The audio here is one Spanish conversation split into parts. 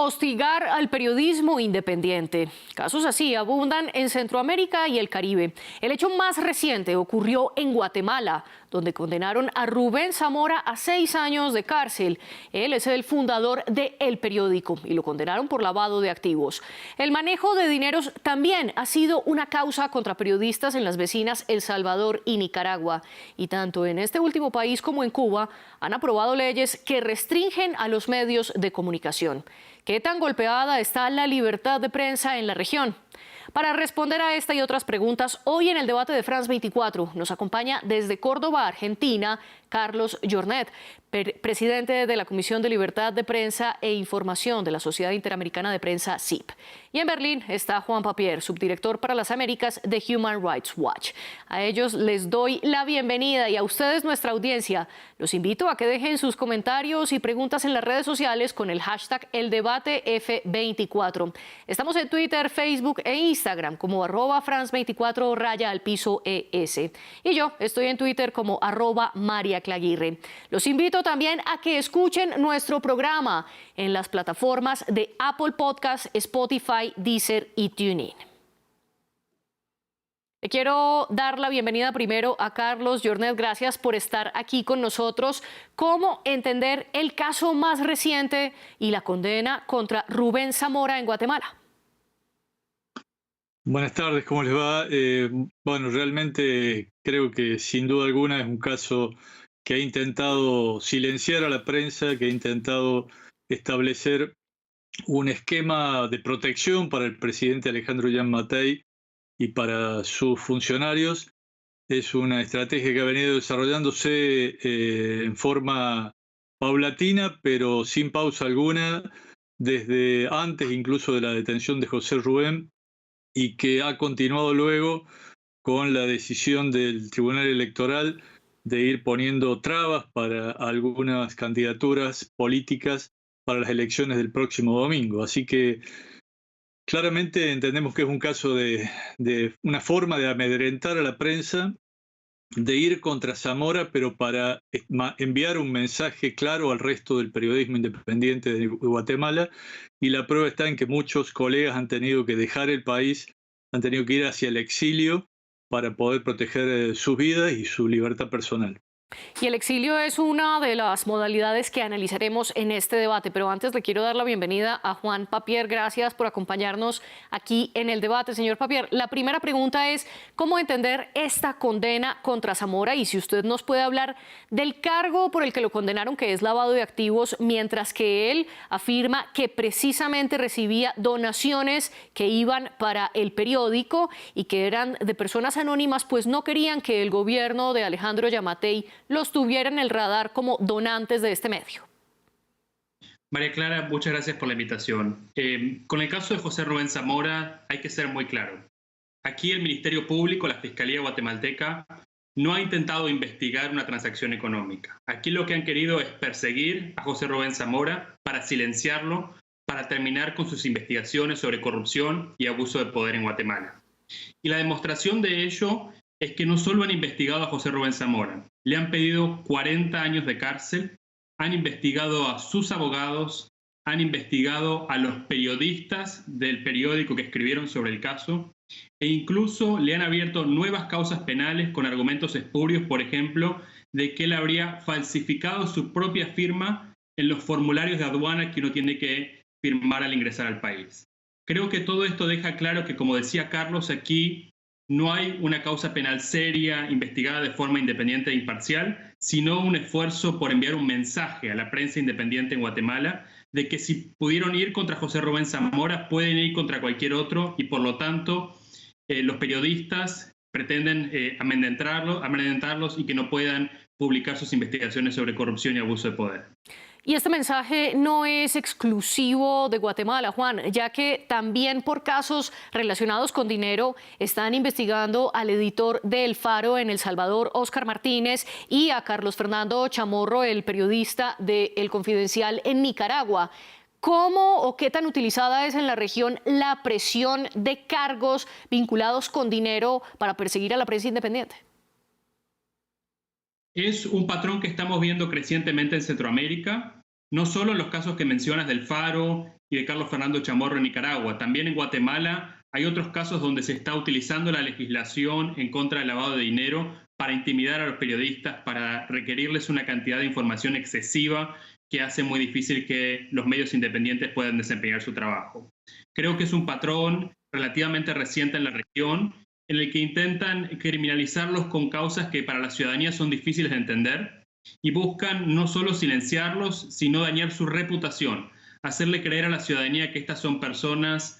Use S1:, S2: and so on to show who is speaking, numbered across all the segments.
S1: Hostigar al periodismo independiente. Casos así abundan en Centroamérica y el Caribe. El hecho más reciente ocurrió en Guatemala, donde condenaron a Rubén Zamora a 6 años de cárcel. Él es el fundador de El Periódico y lo condenaron por lavado de activos. El manejo de dineros también ha sido una causa contra periodistas en las vecinas El Salvador y Nicaragua. Y tanto en este último país como en Cuba han aprobado leyes que restringen a los medios de comunicación. ¿Qué tan golpeada está la libertad de prensa en la región? Para responder a esta y otras preguntas, hoy en el debate de France 24 nos acompaña desde Córdoba, Argentina, Carlos Jornet, presidente de la Comisión de Libertad de Prensa e Información de la Sociedad Interamericana de Prensa, SIP. Y en Berlín está Juan Papier, subdirector para las Américas de Human Rights Watch. A ellos les doy la bienvenida y a ustedes, nuestra audiencia, los invito a que dejen sus comentarios y preguntas en las redes sociales con el hashtag #eldebatef24. Estamos en Twitter, Facebook e Instagram como @France24_ES. Y yo estoy en Twitter como @María Claguirre. Los invito también a que escuchen nuestro programa en las plataformas de Apple Podcasts, Spotify, Deezer y TuneIn. Quiero dar la bienvenida primero a Carlos Jornet. Gracias por estar aquí con nosotros. ¿Cómo entender el caso más reciente y la condena contra Rubén Zamora en Guatemala?
S2: Buenas tardes, ¿cómo les va? Bueno, realmente creo que sin duda alguna es un caso que ha intentado silenciar a la prensa, que ha intentado establecer un esquema de protección para el presidente Alejandro Giammattei y para sus funcionarios. Es una estrategia que ha venido desarrollándose en forma paulatina, pero sin pausa alguna, desde antes incluso de la detención de José Rubén, y que ha continuado luego con la decisión del Tribunal Electoral de ir poniendo trabas para algunas candidaturas políticas para las elecciones del próximo domingo. Así que claramente entendemos que es un caso de una forma de amedrentar a la prensa, de ir contra Zamora, pero para enviar un mensaje claro al resto del periodismo independiente de Guatemala. Y la prueba está en que muchos colegas han tenido que dejar el país, han tenido que ir hacia el exilio para poder proteger sus vidas y su libertad personal.
S1: Y el exilio es una de las modalidades que analizaremos en este debate, pero antes le quiero dar la bienvenida a Juan Papier. Gracias por acompañarnos aquí en el debate, señor Papier. La primera pregunta es, ¿cómo entender esta condena contra Zamora? Y si usted nos puede hablar del cargo por el que lo condenaron, que es lavado de activos, mientras que él afirma que precisamente recibía donaciones que iban para El Periódico y que eran de personas anónimas, pues no querían que el gobierno de Alejandro Giammattei los tuviera en el radar como donantes de este medio.
S3: María Clara, muchas gracias por la invitación. Con el caso de José Rubén Zamora hay que ser muy claro. Aquí el Ministerio Público, la Fiscalía guatemalteca, no ha intentado investigar una transacción económica. Aquí lo que han querido es perseguir a José Rubén Zamora para silenciarlo, para terminar con sus investigaciones sobre corrupción y abuso de poder en Guatemala. Y la demostración de ello es que no solo han investigado a José Rubén Zamora, le han pedido 40 años de cárcel, han investigado a sus abogados, han investigado a los periodistas del periódico que escribieron sobre el caso e incluso le han abierto nuevas causas penales con argumentos espurios, por ejemplo, de que él habría falsificado su propia firma en los formularios de aduana que uno tiene que firmar al ingresar al país. Creo que todo esto deja claro que, como decía Carlos, aquí no hay una causa penal seria, investigada de forma independiente e imparcial, sino un esfuerzo por enviar un mensaje a la prensa independiente en Guatemala de que si pudieron ir contra José Rubén Zamora, pueden ir contra cualquier otro y por lo tanto los periodistas pretenden amedrentarlos y que no puedan publicar sus investigaciones sobre corrupción y abuso de poder.
S1: Y este mensaje no es exclusivo de Guatemala, Juan, ya que también por casos relacionados con dinero están investigando al editor de El Faro en El Salvador, Óscar Martínez, y a Carlos Fernando Chamorro, el periodista de El Confidencial en Nicaragua. ¿Cómo o qué tan utilizada es en la región la presión de cargos vinculados con dinero para perseguir a la prensa independiente?
S3: Es un patrón que estamos viendo crecientemente en Centroamérica, no solo en los casos que mencionas del Faro y de Carlos Fernando Chamorro en Nicaragua. También en Guatemala hay otros casos donde se está utilizando la legislación en contra del lavado de dinero para intimidar a los periodistas, para requerirles una cantidad de información excesiva que hace muy difícil que los medios independientes puedan desempeñar su trabajo. Creo que es un patrón relativamente reciente en la región en el que intentan criminalizarlos con causas que para la ciudadanía son difíciles de entender y buscan no solo silenciarlos, sino dañar su reputación, hacerle creer a la ciudadanía que estas son personas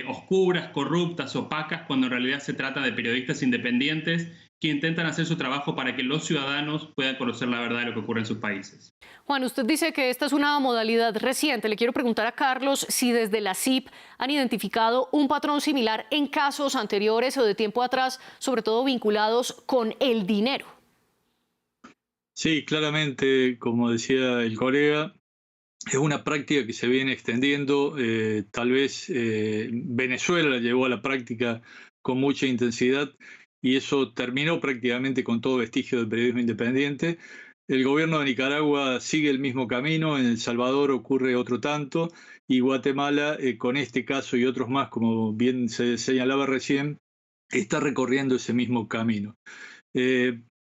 S3: oscuras, corruptas, opacas, cuando en realidad se trata de periodistas independientes que intentan hacer su trabajo para que los ciudadanos puedan conocer la verdad de lo que ocurre en sus países.
S1: Juan, usted dice que esta es una modalidad reciente. Le quiero preguntar a Carlos si desde la CIP han identificado un patrón similar en casos anteriores o de tiempo atrás, sobre todo vinculados con el dinero.
S2: Sí, claramente, como decía el colega, es una práctica que se viene extendiendo. Tal vez Venezuela la llevó a la práctica con mucha intensidad y eso terminó prácticamente con todo vestigio del periodismo independiente. El gobierno de Nicaragua sigue el mismo camino, en El Salvador ocurre otro tanto, y Guatemala, con este caso y otros más, como bien se señalaba recién, está recorriendo ese mismo camino.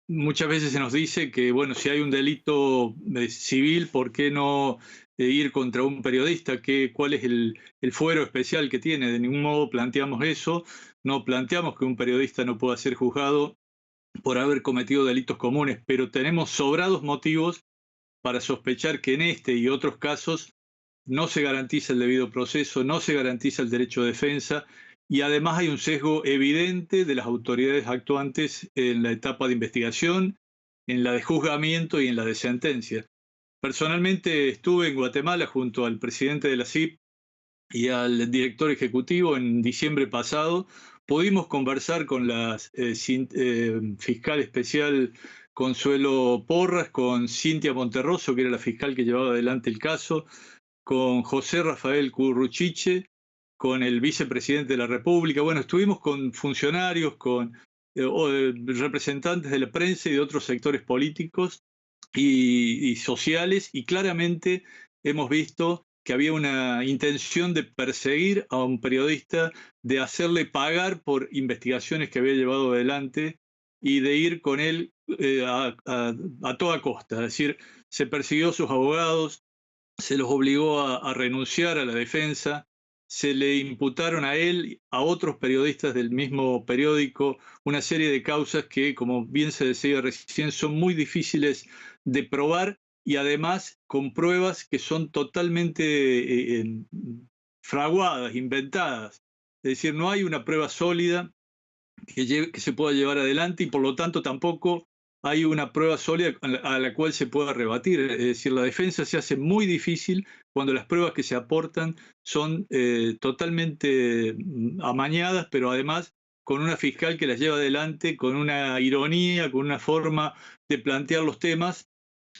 S2: Muchas veces se nos dice que, bueno, si hay un delito civil, ¿por qué no ir contra un periodista? ¿Cuál es el fuero especial que tiene? De ningún modo planteamos eso, no planteamos que un periodista no pueda ser juzgado por haber cometido delitos comunes, pero tenemos sobrados motivos para sospechar que en este y otros casos no se garantiza el debido proceso, no se garantiza el derecho de defensa y además hay un sesgo evidente de las autoridades actuantes en la etapa de investigación, en la de juzgamiento y en la de sentencia. Personalmente estuve en Guatemala junto al presidente de la CIP y al director ejecutivo en diciembre pasado. Pudimos conversar con la fiscal especial Consuelo Porras, con Cintia Monterroso, que era la fiscal que llevaba adelante el caso, con José Rafael Curruchiche, con el vicepresidente de la República. Bueno, estuvimos con funcionarios, con representantes de la prensa y de otros sectores políticos y sociales, y claramente hemos visto que había una intención de perseguir a un periodista, de hacerle pagar por investigaciones que había llevado adelante y de ir con él a toda costa. Es decir, se persiguió a sus abogados, se los obligó a renunciar a la defensa, se le imputaron a él, a otros periodistas del mismo periódico, una serie de causas que, como bien se decía recién, son muy difíciles de probar y además con pruebas que son totalmente fraguadas, inventadas. Es decir, no hay una prueba sólida que se pueda llevar adelante y por lo tanto tampoco hay una prueba sólida a la cual se pueda rebatir. Es decir, la defensa se hace muy difícil cuando las pruebas que se aportan son totalmente amañadas, pero además con una fiscal que las lleva adelante con una ironía, con una forma de plantear los temas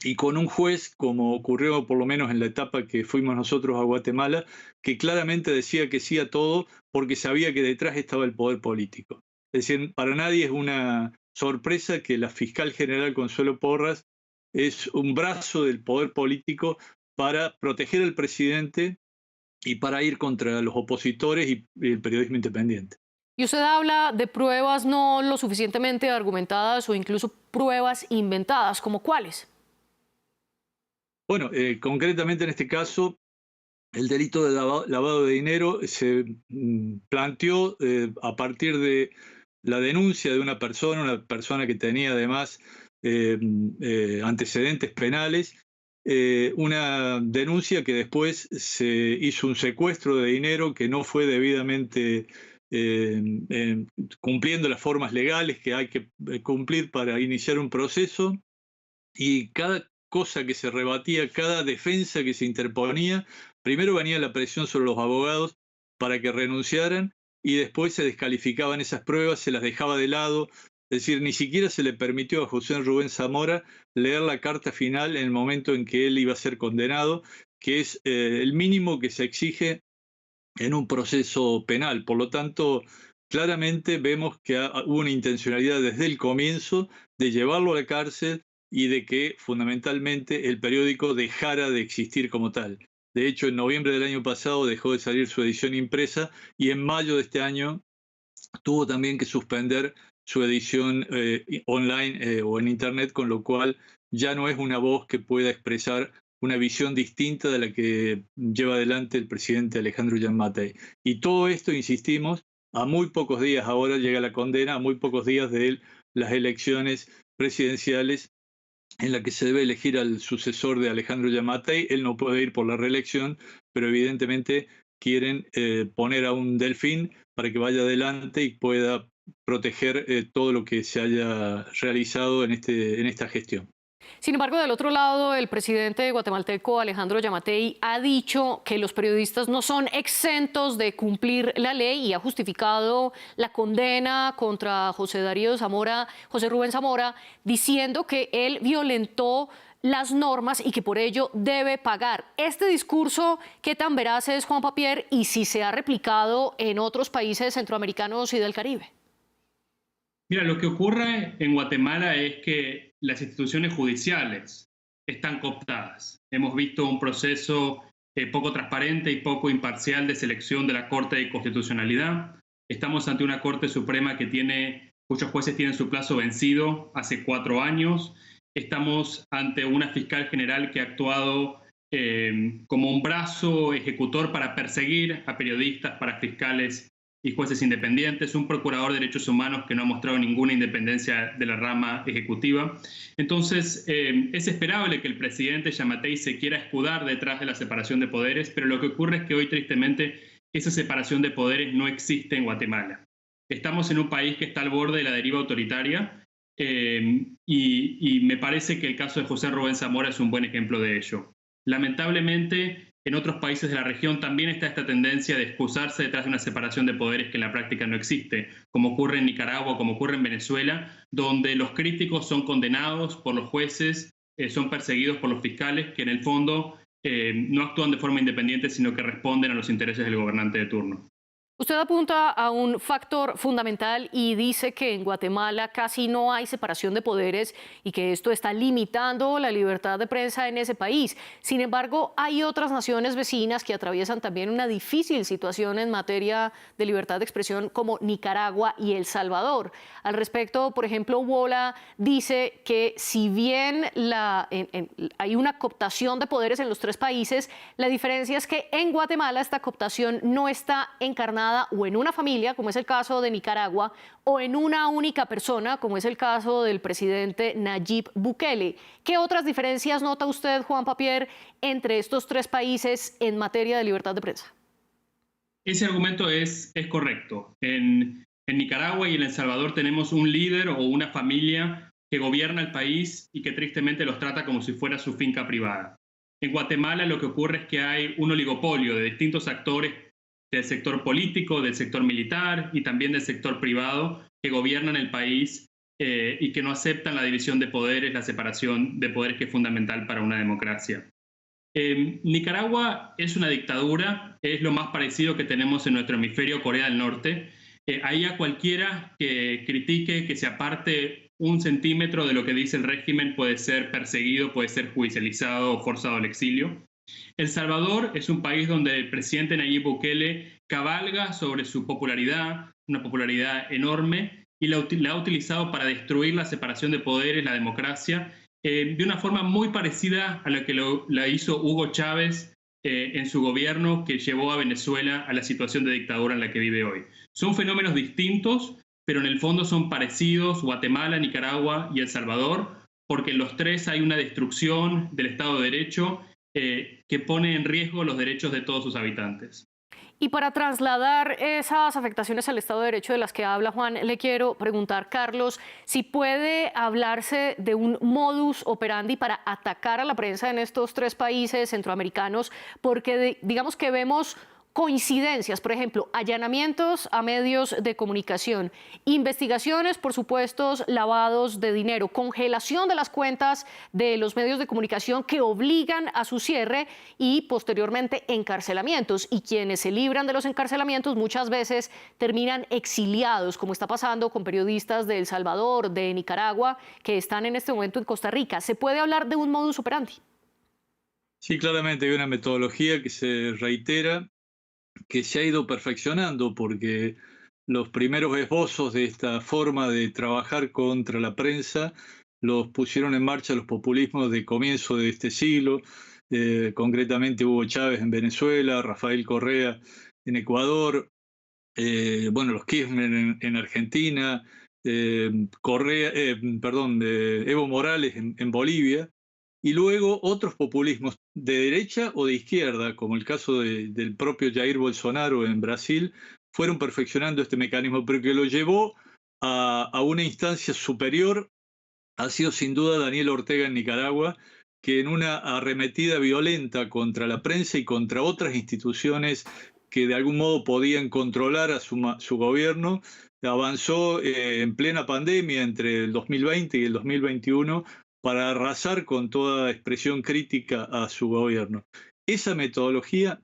S2: y con un juez, como ocurrió por lo menos en la etapa que fuimos nosotros a Guatemala, que claramente decía que sí a todo porque sabía que detrás estaba el poder político. Es decir, para nadie es una sorpresa que la fiscal general Consuelo Porras es un brazo del poder político para proteger al presidente y para ir contra los opositores y el periodismo independiente.
S1: Y usted habla de pruebas no lo suficientemente argumentadas o incluso pruebas inventadas, ¿como cuáles?
S2: Bueno, concretamente en este caso, el delito de lavado de dinero se planteó a partir de la denuncia de una persona que tenía además antecedentes penales, una denuncia que después se hizo un secuestro de dinero que no fue debidamente cumpliendo las formas legales que hay que cumplir para iniciar un proceso, y cada cosa que se rebatía, cada defensa que se interponía, primero venía la presión sobre los abogados para que renunciaran y después se descalificaban esas pruebas, se las dejaba de lado. Es decir, ni siquiera se le permitió a José Rubén Zamora leer la carta final en el momento en que él iba a ser condenado, que es el mínimo que se exige en un proceso penal. Por lo tanto, claramente vemos que hubo una intencionalidad desde el comienzo de llevarlo a la cárcel y de que fundamentalmente el periódico dejara de existir como tal. De hecho, en noviembre del año pasado dejó de salir su edición impresa y en mayo de este año tuvo también que suspender su edición online o en Internet, con lo cual ya no es una voz que pueda expresar una visión distinta de la que lleva adelante el presidente Alejandro Giammattei. Y todo esto, insistimos, a muy pocos días, ahora llega la condena, a muy pocos días de las elecciones presidenciales en la que se debe elegir al sucesor de Alejandro Giammattei. Él no puede ir por la reelección, pero evidentemente quieren poner a un delfín para que vaya adelante y pueda proteger todo lo que se haya realizado en esta gestión.
S1: Sin embargo, del otro lado, el presidente guatemalteco Alejandro Giammattei ha dicho que los periodistas no son exentos de cumplir la ley y ha justificado la condena contra José Rubén Zamora, diciendo que él violentó las normas y que por ello debe pagar. Este discurso, ¿qué tan veraz es, Juan Papier, y si se ha replicado en otros países centroamericanos y del Caribe?
S3: Mira, lo que ocurre en Guatemala es que las instituciones judiciales están cooptadas. Hemos visto un proceso poco transparente y poco imparcial de selección de la Corte de Constitucionalidad. Estamos ante una Corte Suprema cuyos jueces tienen su plazo vencido hace 4 años. Estamos ante una fiscal general que ha actuado como un brazo ejecutor para perseguir a periodistas, para fiscales y jueces independientes, un procurador de derechos humanos que no ha mostrado ninguna independencia de la rama ejecutiva. Entonces, es esperable que el presidente Giammattei se quiera escudar detrás de la separación de poderes, pero lo que ocurre es que hoy, tristemente, esa separación de poderes no existe en Guatemala. Estamos en un país que está al borde de la deriva autoritaria y me parece que el caso de José Rubén Zamora es un buen ejemplo de ello. Lamentablemente, en otros países de la región también está esta tendencia de excusarse detrás de una separación de poderes que en la práctica no existe, como ocurre en Nicaragua, como ocurre en Venezuela, donde los críticos son condenados por los jueces, son perseguidos por los fiscales, que en el fondo no actúan de forma independiente, sino que responden a los intereses del gobernante de turno.
S1: Usted apunta a un factor fundamental y dice que en Guatemala casi no hay separación de poderes y que esto está limitando la libertad de prensa en ese país. Sin embargo, hay otras naciones vecinas que atraviesan también una difícil situación en materia de libertad de expresión, como Nicaragua y El Salvador. Al respecto, por ejemplo, Wola dice que si bien hay una cooptación de poderes en los 3 países, la diferencia es que en Guatemala esta cooptación no está encarnada o en una familia, como es el caso de Nicaragua, o en una única persona, como es el caso del presidente Nayib Bukele. ¿Qué otras diferencias nota usted, Juan Papier, entre estos 3 países en materia de libertad de prensa?
S3: Ese argumento es correcto. En Nicaragua y en El Salvador tenemos un líder o una familia que gobierna el país y que tristemente los trata como si fuera su finca privada. En Guatemala lo que ocurre es que hay un oligopolio de distintos actores del sector político, del sector militar y también del sector privado que gobiernan el país y que no aceptan la división de poderes, la separación de poderes que es fundamental para una democracia. Nicaragua es una dictadura, es lo más parecido que tenemos en nuestro hemisferio, Corea del Norte. Ahí a cualquiera que critique, que se aparte 1 centímetro de lo que dice el régimen puede ser perseguido, puede ser judicializado o forzado al exilio. El Salvador es un país donde el presidente Nayib Bukele cabalga sobre su popularidad, una popularidad enorme, y la ha utilizado para destruir la separación de poderes, la democracia, de una forma muy parecida a la que la hizo Hugo Chávez en su gobierno, que llevó a Venezuela a la situación de dictadura en la que vive hoy. Son fenómenos distintos, pero en el fondo son parecidos: Guatemala, Nicaragua y El Salvador, porque en los 3 hay una destrucción del Estado de Derecho que pone en riesgo los derechos de todos sus habitantes.
S1: Y para trasladar esas afectaciones al Estado de Derecho de las que habla Juan, le quiero preguntar, Carlos, si puede hablarse de un modus operandi para atacar a la prensa en estos 3 países centroamericanos, porque digamos que vemos coincidencias, por ejemplo, allanamientos a medios de comunicación, investigaciones por supuestos lavados de dinero, congelación de las cuentas de los medios de comunicación que obligan a su cierre y posteriormente encarcelamientos. Y quienes se libran de los encarcelamientos muchas veces terminan exiliados, como está pasando con periodistas de El Salvador, de Nicaragua, que están en este momento en Costa Rica. ¿Se puede hablar de un modus operandi?
S2: Sí, claramente hay una metodología que se reitera, que se ha ido perfeccionando, porque los primeros esbozos de esta forma de trabajar contra la prensa los pusieron en marcha los populismos de comienzo de este siglo, concretamente Hugo Chávez en Venezuela, Rafael Correa en Ecuador, bueno, los Kirchner en Argentina, Evo Morales en Bolivia, y luego otros populismos de derecha o de izquierda, como el caso del propio Jair Bolsonaro en Brasil, fueron perfeccionando este mecanismo, pero que lo llevó a una instancia superior ha sido sin duda Daniel Ortega en Nicaragua, que en una arremetida violenta contra la prensa y contra otras instituciones que de algún modo podían controlar a su gobierno, avanzó en plena pandemia entre el 2020 y el 2021 para arrasar con toda expresión crítica a su gobierno. Esa metodología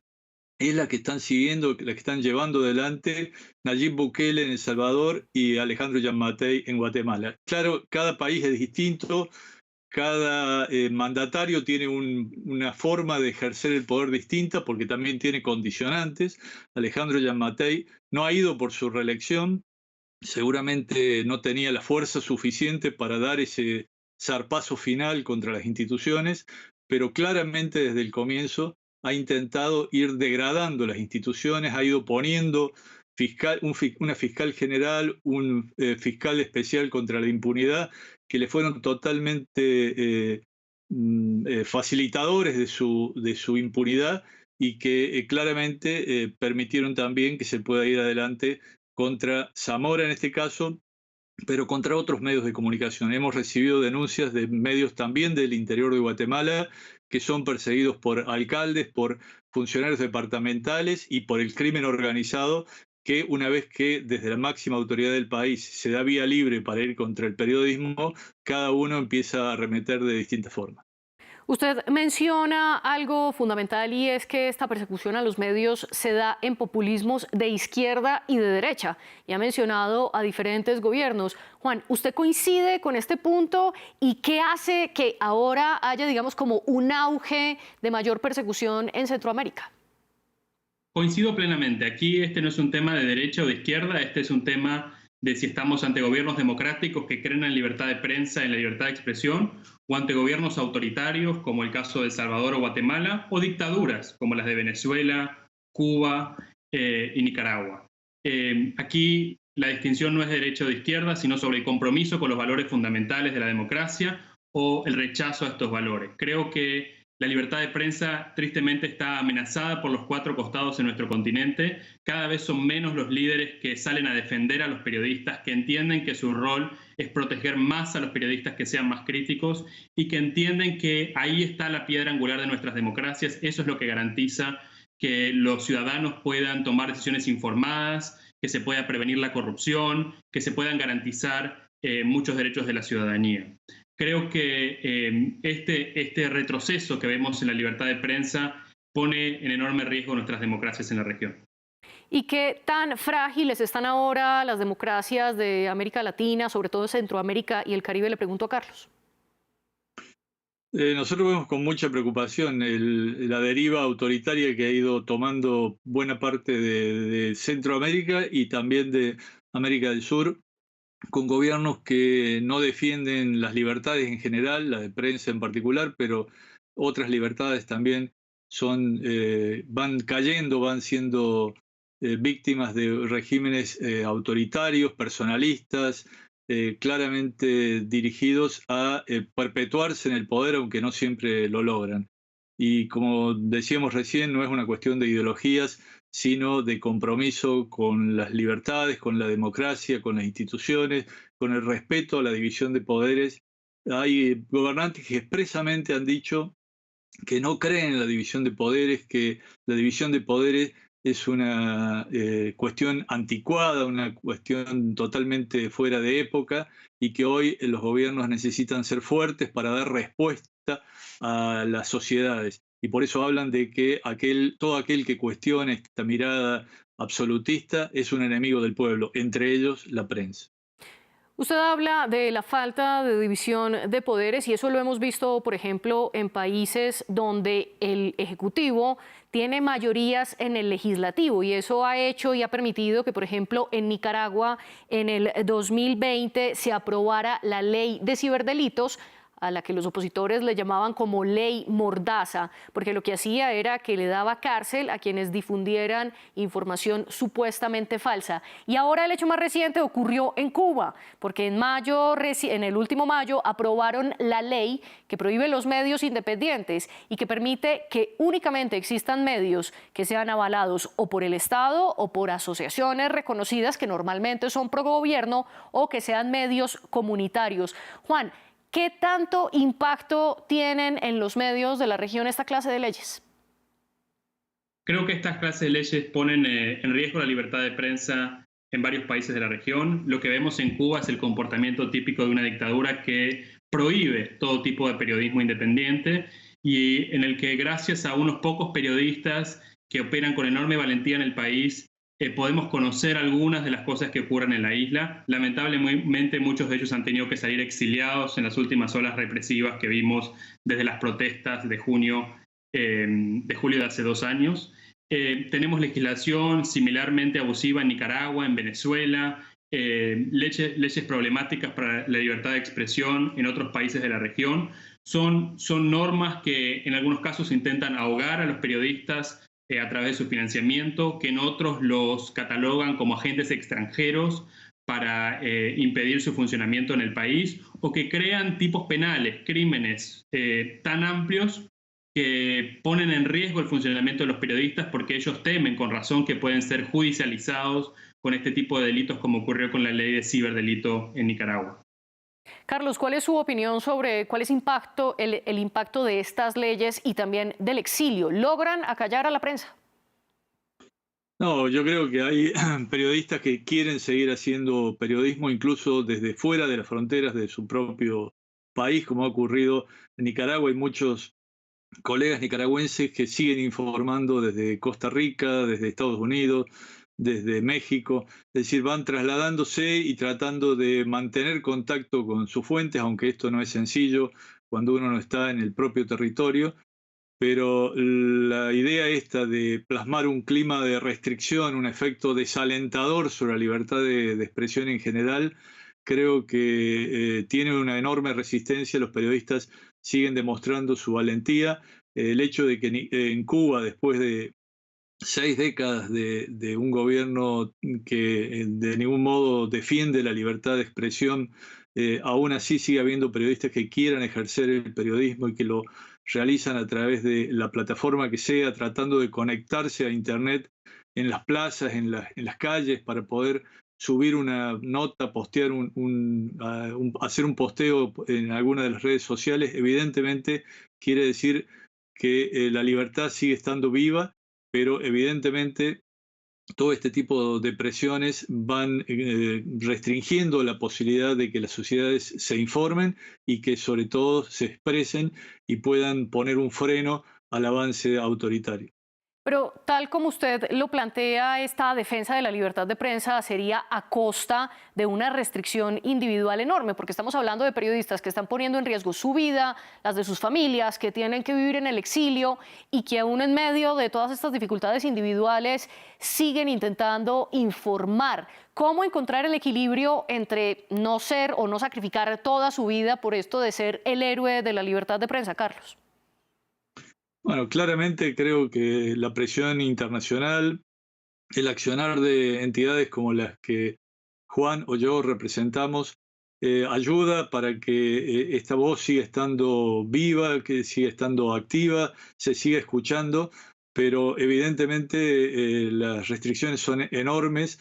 S2: es la que están siguiendo, la que están llevando adelante Nayib Bukele en El Salvador y Alejandro Yamatei en Guatemala. Claro, cada país es distinto, cada mandatario tiene una forma de ejercer el poder distinta porque también tiene condicionantes. Alejandro Yamatei no ha ido por su reelección, seguramente no tenía la fuerza suficiente para dar ese zarpazo final contra las instituciones, pero claramente desde el comienzo ha intentado ir degradando las instituciones, ha ido poniendo una fiscal general, un fiscal especial contra la impunidad, que le fueron totalmente facilitadores de su impunidad y que claramente permitieron también que se pueda ir adelante contra Zamora en este caso, pero contra otros medios de comunicación. Hemos recibido denuncias de medios también del interior de Guatemala que son perseguidos por alcaldes, por funcionarios departamentales y por el crimen organizado, que una vez que desde la máxima autoridad del país se da vía libre para ir contra el periodismo, cada uno empieza a arremeter de distintas formas.
S1: Usted menciona algo fundamental y es que esta persecución a los medios se da en populismos de izquierda y de derecha. Y ha mencionado a diferentes gobiernos. Juan, ¿usted coincide con este punto? ¿Y qué hace que ahora haya, digamos, como un auge de mayor persecución en Centroamérica?
S3: Coincido plenamente. Aquí este no es un tema de derecha o de izquierda, este es un tema de si estamos ante gobiernos democráticos que creen en libertad de prensa, en la libertad de expresión, o ante gobiernos autoritarios, como el caso de El Salvador o Guatemala, o dictaduras, como las de Venezuela, Cuba y Nicaragua. Aquí la distinción no es de derecha o de izquierda, sino sobre el compromiso con los valores fundamentales de la democracia o el rechazo a estos valores. Creo que la libertad de prensa tristemente está amenazada por los cuatro costados en nuestro continente. Cada vez son menos los líderes que salen a defender a los periodistas, que entienden que su rol es proteger más a los periodistas que sean más críticos y que entienden que ahí está la piedra angular de nuestras democracias. Eso es lo que garantiza que los ciudadanos puedan tomar decisiones informadas, que se pueda prevenir la corrupción, que se puedan garantizar muchos derechos de la ciudadanía. Creo que este retroceso que vemos en la libertad de prensa pone en enorme riesgo nuestras democracias en la región.
S1: ¿Y qué tan frágiles están ahora las democracias de América Latina, sobre todo Centroamérica y el Caribe? Le pregunto a Carlos.
S2: Nosotros vemos con mucha preocupación la deriva autoritaria que ha ido tomando buena parte de Centroamérica y también de América del Sur, con gobiernos que no defienden las libertades en general, la de prensa en particular, pero otras libertades también van cayendo, van siendo víctimas de regímenes autoritarios, personalistas, claramente dirigidos a perpetuarse en el poder, aunque no siempre lo logran. Y como decíamos recién, no es una cuestión de ideologías, sino de compromiso con las libertades, con la democracia, con las instituciones, con el respeto a la división de poderes. Hay gobernantes que expresamente han dicho que no creen en la división de poderes, que la división de poderes es una cuestión anticuada, una cuestión totalmente fuera de época y que hoy los gobiernos necesitan ser fuertes para dar respuesta a las sociedades. Y por eso hablan de que todo aquel que cuestione esta mirada absolutista es un enemigo del pueblo, entre ellos la prensa.
S1: Usted habla de la falta de división de poderes y eso lo hemos visto, por ejemplo, en países donde el Ejecutivo tiene mayorías en el legislativo y eso ha hecho y ha permitido que, por ejemplo, en Nicaragua en el 2020 se aprobara la ley de ciberdelitos, a la que los opositores le llamaban como ley mordaza, porque lo que hacía era que le daba cárcel a quienes difundieran información supuestamente falsa. Y ahora el hecho más reciente ocurrió en Cuba, porque en el último mayo, aprobaron la ley que prohíbe los medios independientes y que permite que únicamente existan medios que sean avalados o por el Estado o por asociaciones reconocidas que normalmente son pro gobierno o que sean medios comunitarios. Juan, ¿qué tanto impacto tienen en los medios de la región esta clase de leyes?
S3: Creo que estas clases de leyes ponen en riesgo la libertad de prensa en varios países de la región. Lo que vemos en Cuba es el comportamiento típico de una dictadura que prohíbe todo tipo de periodismo independiente y en el que gracias a unos pocos periodistas que operan con enorme valentía en el país, podemos conocer algunas de las cosas que ocurren en la isla. Lamentablemente muchos de ellos han tenido que salir exiliados en las últimas olas represivas que vimos desde las protestas de julio de hace 2 años. Tenemos legislación similarmente abusiva en Nicaragua, en Venezuela, leyes problemáticas para la libertad de expresión en otros países de la región. Son normas que en algunos casos intentan ahogar a los periodistas a través de su financiamiento, que en otros los catalogan como agentes extranjeros para impedir su funcionamiento en el país, o que crean tipos penales, crímenes tan amplios que ponen en riesgo el funcionamiento de los periodistas porque ellos temen con razón que pueden ser judicializados con este tipo de delitos como ocurrió con la ley de ciberdelito en Nicaragua.
S1: Carlos, ¿cuál es su opinión sobre cuál es el impacto de estas leyes y también del exilio? ¿Logran acallar a la prensa?
S2: No, yo creo que hay periodistas que quieren seguir haciendo periodismo incluso desde fuera de las fronteras de su propio país, como ha ocurrido en Nicaragua. Hay muchos colegas nicaragüenses que siguen informando desde Costa Rica, desde Estados Unidos, desde México, es decir, van trasladándose y tratando de mantener contacto con sus fuentes, aunque esto no es sencillo cuando uno no está en el propio territorio, pero la idea esta de plasmar un clima de restricción, un efecto desalentador sobre la libertad de expresión en general, creo que tiene una enorme resistencia. Los periodistas siguen demostrando su valentía. El hecho de que en Cuba, después de 6 décadas de un gobierno que de ningún modo defiende la libertad de expresión, aún así sigue habiendo periodistas que quieran ejercer el periodismo y que lo realizan a través de la plataforma que sea, tratando de conectarse a Internet en las plazas, en las calles, para poder subir una nota, postear hacer un posteo en alguna de las redes sociales. Evidentemente quiere decir que la libertad sigue estando viva, pero evidentemente todo este tipo de presiones van restringiendo la posibilidad de que las sociedades se informen y que sobre todo se expresen y puedan poner un freno al avance autoritario.
S1: Pero tal como usted lo plantea, esta defensa de la libertad de prensa sería a costa de una restricción individual enorme, porque estamos hablando de periodistas que están poniendo en riesgo su vida, las de sus familias, que tienen que vivir en el exilio y que aún en medio de todas estas dificultades individuales siguen intentando informar. ¿Cómo encontrar el equilibrio entre no ser o no sacrificar toda su vida por esto de ser el héroe de la libertad de prensa, Carlos?
S2: Bueno, claramente creo que la presión internacional, el accionar de entidades como las que Juan o yo representamos, ayuda para que esta voz siga estando viva, que siga estando activa, se siga escuchando, pero evidentemente las restricciones son enormes.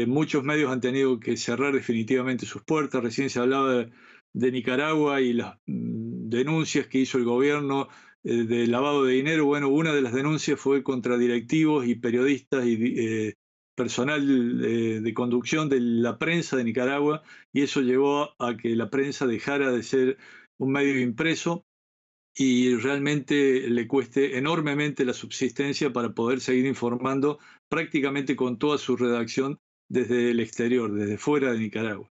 S2: Muchos medios han tenido que cerrar definitivamente sus puertas. Recién se hablaba de Nicaragua y las denuncias que hizo el gobierno de lavado de dinero. Bueno, una de las denuncias fue contra directivos y periodistas y personal de conducción de la prensa de Nicaragua, y eso llevó a que la prensa dejara de ser un medio impreso y realmente le cueste enormemente la subsistencia para poder seguir informando prácticamente con toda su redacción desde el exterior, desde fuera de Nicaragua.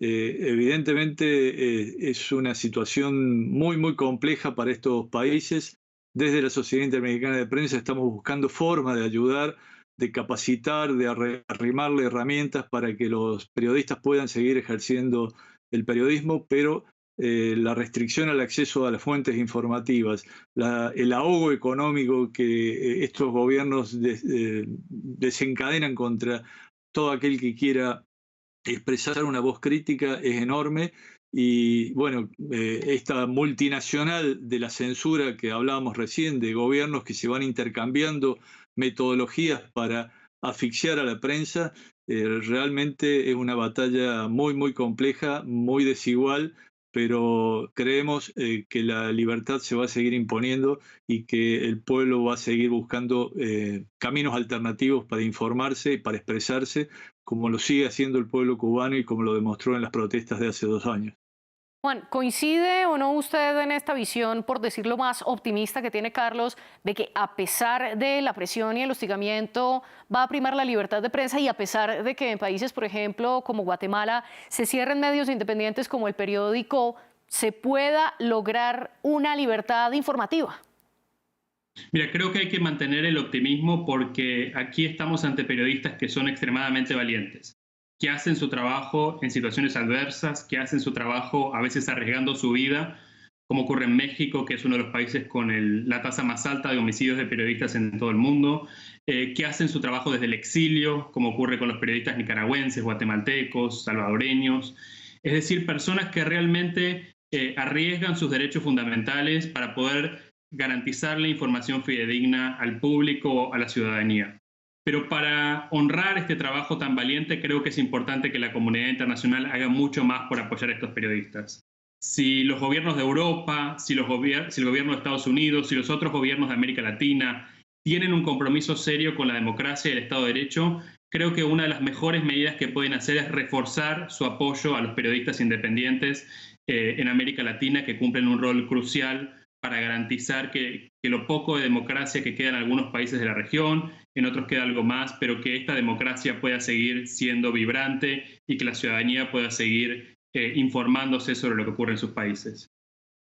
S2: Evidentemente es una situación muy, muy compleja para estos países. Desde la Sociedad Interamericana de Prensa estamos buscando formas de ayudar, de capacitar, de arrimarle herramientas para que los periodistas puedan seguir ejerciendo el periodismo, pero la restricción al acceso a las fuentes informativas, el ahogo económico que estos gobiernos desencadenan contra todo aquel que quiera expresar una voz crítica es enorme. Y bueno, esta multinacional de la censura que hablábamos recién, de gobiernos que se van intercambiando metodologías para asfixiar a la prensa, realmente es una batalla muy, muy compleja, muy desigual, pero creemos que la libertad se va a seguir imponiendo y que el pueblo va a seguir buscando caminos alternativos para informarse y para expresarse, como lo sigue haciendo el pueblo cubano y como lo demostró en las protestas de hace 2 años.
S1: Juan, ¿coincide o no usted en esta visión, por decirlo más optimista que tiene Carlos, de que a pesar de la presión y el hostigamiento va a primar la libertad de prensa y a pesar de que en países, por ejemplo, como Guatemala, se cierren medios independientes como El Periódico, se pueda lograr una libertad informativa?
S3: Mira, creo que hay que mantener el optimismo porque aquí estamos ante periodistas que son extremadamente valientes, que hacen su trabajo en situaciones adversas, que hacen su trabajo a veces arriesgando su vida, como ocurre en México, que es uno de los países con la tasa más alta de homicidios de periodistas en todo el mundo, que hacen su trabajo desde el exilio, como ocurre con los periodistas nicaragüenses, guatemaltecos, salvadoreños. Es decir, personas que realmente arriesgan sus derechos fundamentales para poder garantizar la información fidedigna al público, a la ciudadanía. Pero para honrar este trabajo tan valiente, creo que es importante que la comunidad internacional haga mucho más por apoyar a estos periodistas. Si los gobiernos de Europa, si el gobierno de Estados Unidos, si los otros gobiernos de América Latina tienen un compromiso serio con la democracia y el Estado de Derecho, creo que una de las mejores medidas que pueden hacer es reforzar su apoyo a los periodistas independientes en América Latina, que cumplen un rol crucial para garantizar que lo poco de democracia que queda en algunos países de la región, en otros queda algo más, pero que esta democracia pueda seguir siendo vibrante y que la ciudadanía pueda seguir informándose sobre lo que ocurre en sus países.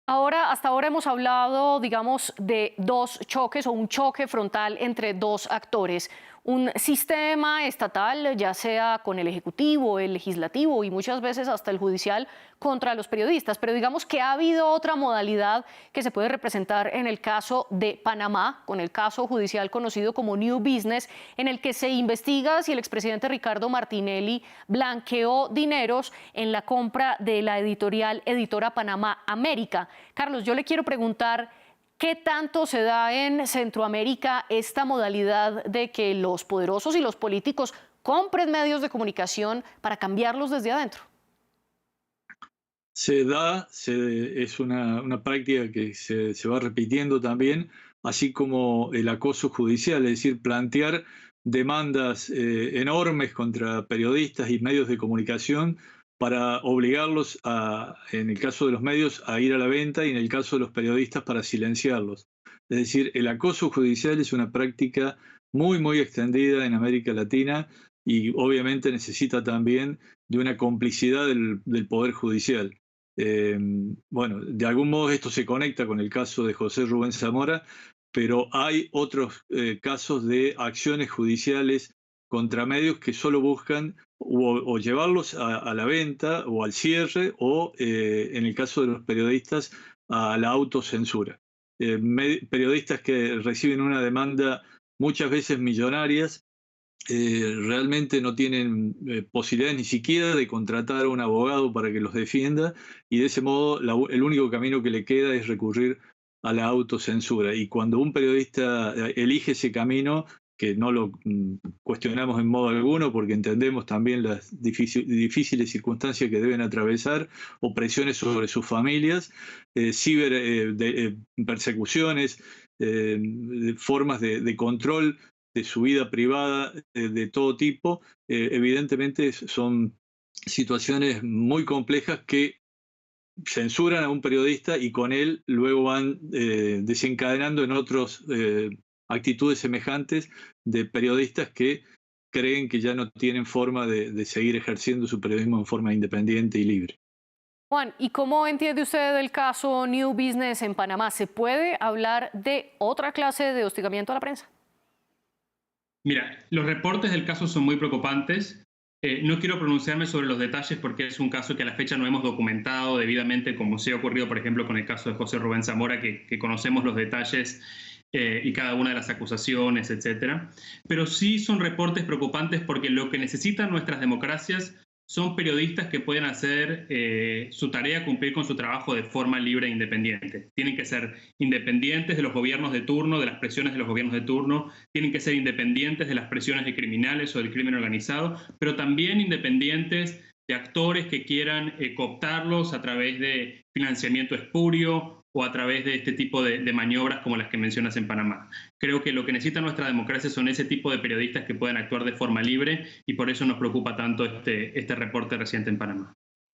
S1: Hasta ahora hemos hablado, digamos, de dos choques o un choque frontal entre dos actores. Un sistema estatal, ya sea con el Ejecutivo, el Legislativo y muchas veces hasta el Judicial, contra los periodistas. Pero digamos que ha habido otra modalidad que se puede representar en el caso de Panamá, con el caso judicial conocido como New Business, en el que se investiga si el expresidente Ricardo Martinelli blanqueó dineros en la compra de la editora Panamá América. Carlos, yo le quiero preguntar, ¿qué tanto se da en Centroamérica esta modalidad de que los poderosos y los políticos compren medios de comunicación para cambiarlos desde adentro?
S2: Es una práctica que se va repitiendo también, así como el acoso judicial, es decir, plantear demandas enormes contra periodistas y medios de comunicación para obligarlos, en el caso de los medios, a ir a la venta y en el caso de los periodistas para silenciarlos. Es decir, el acoso judicial es una práctica muy, muy extendida en América Latina y obviamente necesita también de una complicidad del Poder Judicial. Bueno, de algún modo esto se conecta con el caso de José Rubén Zamora, pero hay otros casos de acciones judiciales contra medios que solo buscan o llevarlos a la venta o al cierre o, en el caso de los periodistas, a la autocensura. Periodistas que reciben una demanda muchas veces millonarias realmente no tienen posibilidades ni siquiera de contratar a un abogado para que los defienda y de ese modo el único camino que le queda es recurrir a la autocensura. Y cuando un periodista elige ese camino, que no lo cuestionamos en modo alguno porque entendemos también las difíciles circunstancias que deben atravesar, o presiones sobre sus familias, persecuciones, formas de control de su vida privada de todo tipo, evidentemente son situaciones muy complejas que censuran a un periodista y con él luego van desencadenando en otros actitudes semejantes de periodistas que creen que ya no tienen forma de seguir ejerciendo su periodismo en forma independiente y libre.
S1: Juan, ¿y cómo entiende usted el caso New Business en Panamá? ¿Se puede hablar de otra clase de hostigamiento a la prensa?
S3: Mira, los reportes del caso son muy preocupantes. No quiero pronunciarme sobre los detalles porque es un caso que a la fecha no hemos documentado debidamente, como se ha ocurrido, por ejemplo, con el caso de José Rubén Zamora, que conocemos los detalles y cada una de las acusaciones, etcétera. Pero sí son reportes preocupantes porque lo que necesitan nuestras democracias son periodistas que pueden hacer su tarea, cumplir con su trabajo de forma libre e independiente. Tienen que ser independientes de los gobiernos de turno, de las presiones de los gobiernos de turno, tienen que ser independientes de las presiones de criminales o del crimen organizado, pero también independientes de actores que quieran cooptarlos a través de financiamiento espurio o a través de este tipo de maniobras como las que mencionas en Panamá. Creo que lo que necesita nuestra democracia son ese tipo de periodistas que puedan actuar de forma libre y por eso nos preocupa tanto este reporte reciente en Panamá.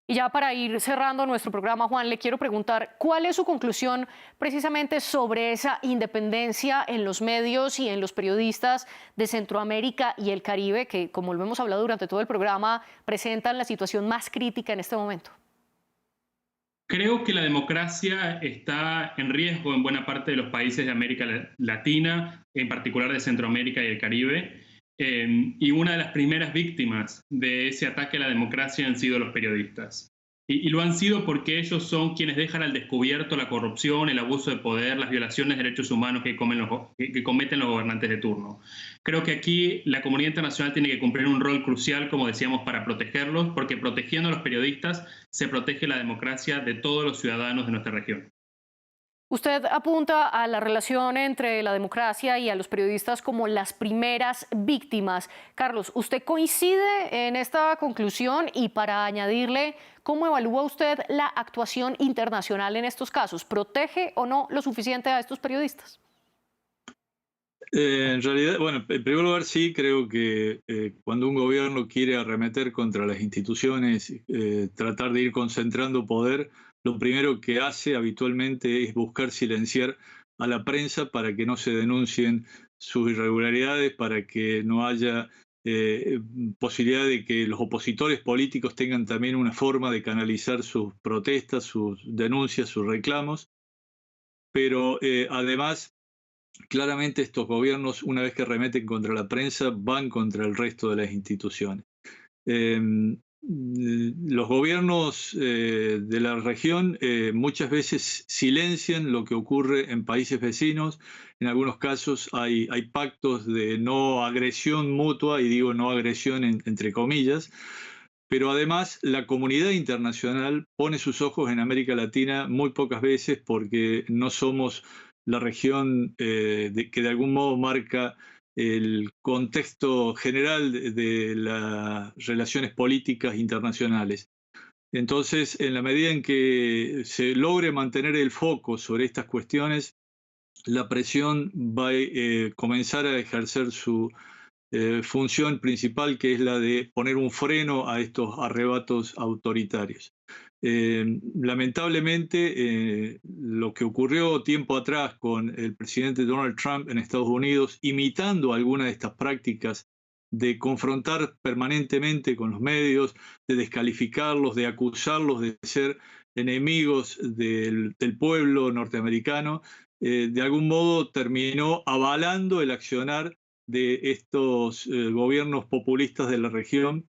S1: Y ya para ir cerrando nuestro programa, Juan, le quiero preguntar cuál es su conclusión precisamente sobre esa independencia en los medios y en los periodistas de Centroamérica y el Caribe, que, como lo hemos hablado durante todo el programa, presentan la situación más crítica en este momento.
S3: Creo que la democracia está en riesgo en buena parte de los países de América Latina, en particular de Centroamérica y el Caribe. Y una de las primeras víctimas de ese ataque a la democracia han sido los periodistas. Y lo han sido porque ellos son quienes dejan al descubierto la corrupción, el abuso de poder, las violaciones de derechos humanos que cometen los gobernantes de turno. Creo que aquí la comunidad internacional tiene que cumplir un rol crucial, como decíamos, para protegerlos, porque protegiendo a los periodistas se protege la democracia de todos los ciudadanos de nuestra región.
S1: Usted apunta a la relación entre la democracia y a los periodistas como las primeras víctimas. Carlos, ¿usted coincide en esta conclusión? Y para añadirle, ¿cómo evalúa usted la actuación internacional en estos casos? ¿Protege o no lo suficiente a estos periodistas?
S2: En realidad, bueno, en primer lugar sí creo que cuando un gobierno quiere arremeter contra las instituciones, tratar de ir concentrando poder, lo primero que hace habitualmente es buscar silenciar a la prensa para que no se denuncien sus irregularidades, para que no haya posibilidad de que los opositores políticos tengan también una forma de canalizar sus protestas, sus denuncias, sus reclamos. Pero además, claramente estos gobiernos, una vez que arremeten contra la prensa, van contra el resto de las instituciones. Los gobiernos de la región muchas veces silencian lo que ocurre en países vecinos. En algunos casos hay pactos de no agresión mutua, y digo no agresión entre comillas, pero además la comunidad internacional pone sus ojos en América Latina muy pocas veces porque no somos la región que de algún modo marca el contexto general de las relaciones políticas internacionales. Entonces, en la medida en que se logre mantener el foco sobre estas cuestiones, la presión va a comenzar a ejercer su función principal, que es la de poner un freno a estos arrebatos autoritarios. Lamentablemente, lo que ocurrió tiempo atrás con el presidente Donald Trump en Estados Unidos, imitando algunas de estas prácticas de confrontar permanentemente con los medios, de descalificarlos, de acusarlos de ser enemigos del pueblo norteamericano, de algún modo terminó avalando el accionar de estos gobiernos populistas de la región,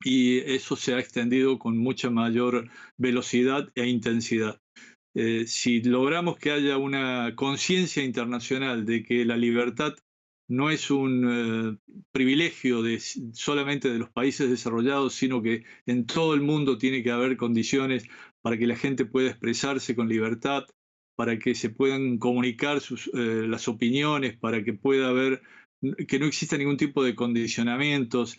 S2: y eso se ha extendido con mucha mayor velocidad e intensidad. Si logramos que haya una conciencia internacional de que la libertad no es un privilegio solamente de los países desarrollados, sino que en todo el mundo tiene que haber condiciones para que la gente pueda expresarse con libertad, para que se puedan comunicar las opiniones, para que pueda haber, que no exista ningún tipo de condicionamientos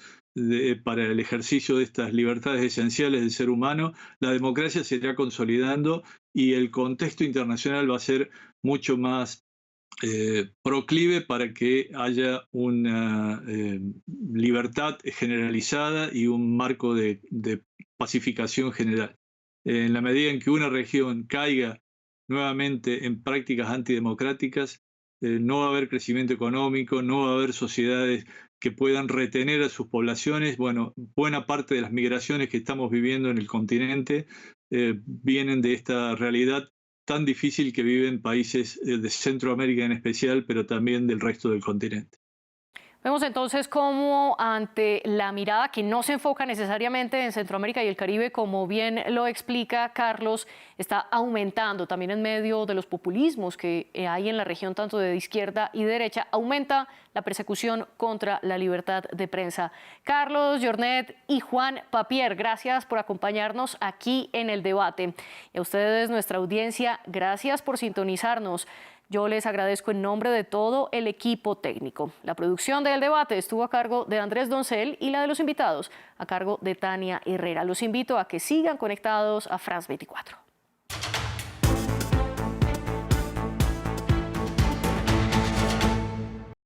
S2: para el ejercicio de estas libertades esenciales del ser humano, la democracia se irá consolidando y el contexto internacional va a ser mucho más proclive para que haya una libertad generalizada y un marco de pacificación general. En la medida en que una región caiga nuevamente en prácticas antidemocráticas, no va a haber crecimiento económico, no va a haber sociedades que puedan retener a sus poblaciones. Bueno, buena parte de las migraciones que estamos viviendo en el continente vienen de esta realidad tan difícil que viven países de Centroamérica en especial, pero también del resto del continente.
S1: Vemos entonces cómo ante la mirada que no se enfoca necesariamente en Centroamérica y el Caribe, como bien lo explica Carlos, está aumentando también en medio de los populismos que hay en la región tanto de izquierda y derecha, aumenta la persecución contra la libertad de prensa. Carlos, Jornet y Juan Papier, gracias por acompañarnos aquí en el debate. Y a ustedes, nuestra audiencia, gracias por sintonizarnos. Yo les agradezco en nombre de todo el equipo técnico. La producción del debate estuvo a cargo de Andrés Doncel y la de los invitados a cargo de Tania Herrera. Los invito a que sigan conectados a France 24.